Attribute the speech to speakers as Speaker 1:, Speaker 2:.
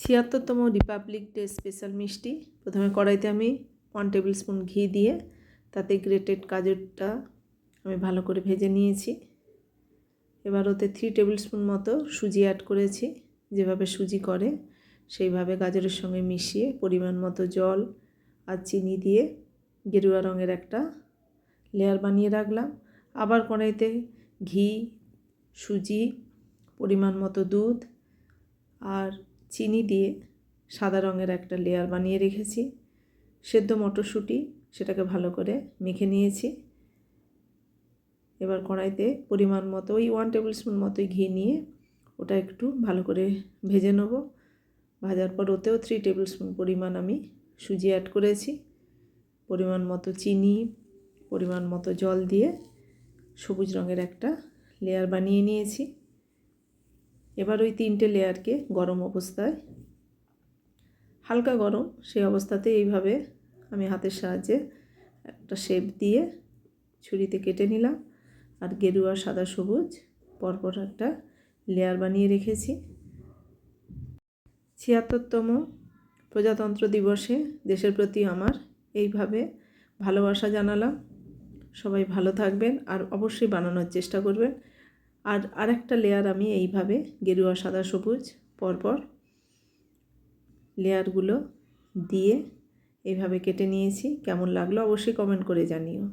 Speaker 1: ৭৬তম Republic day special মিষ্টি। প্রথমে কড়াইতে আমি 1 টেবিল স্পুন ঘি দিয়ে তাতে গ্রেটেড কাজুটা আমি ভালো করে ভেজে নিয়েছি। এবার ওতে 3 টেবিল স্পুন মতো সুজি অ্যাড করেছি। যেভাবে সুজি করে সেইভাবে গাজরের সঙ্গে মিশিয়ে পরিমাণ মতো জল আর চিনি দিয়ে গেরুয়া রঙের একটা লেয়ার বানিয়ে রাখলাম। আবার কড়াইতে ঘি, সুজি, পরিমাণ মতো দুধ আর চিনি দিয়ে সাদা রঙের একটা লেয়ার বানিয়ে রেখেছি। সেদ্ধ মটরশুঁটি সেটাকে ভালো করে মেখে নিয়েছি। এবার কড়াইতে পরিমাণ মতো ওই 1 টেবিল স্পুন মতোই ঘি নিয়ে ওটা একটু ভালো করে ভেজে নেব। ভাজার পর ওতেও 3 টেবিল স্পুন পরিমাণ আমি সুজি অ্যাড করেছি। পরিমাণ মতো চিনি, পরিমাণ মতো জল দিয়ে সবুজ রঙের একটা লেয়ার বানিয়ে নিয়েছি। এবার ওই 3টে লেয়ারকে গরম অবস্থায়, হালকা গরম সেই অবস্থাতে এইভাবে আমি হাতের সাহায্যে একটা শেপ দিয়ে ছুরিতে কেটে নিলাম। আর গেরুয়া, সাদা, সবুজ পরপর একটা লেয়ার বানিয়ে রেখেছি। ৭৬তম প্রজাতন্ত্র দিবসে দেশের প্রতি আমার এইভাবে ভালোবাসা জানালাম। সবাই ভালো থাকবেন আর অবশ্যই বানানোর চেষ্টা করবেন। আর আরেকটা লেয়ার আমি এইভাবে গেরুয়া, সাদা, সবুজ পরপর লেয়ারগুলো দিয়ে এইভাবে কেটে নিয়েছি। কেমন লাগলো অবশ্যই কমেন্ট করে জানিও।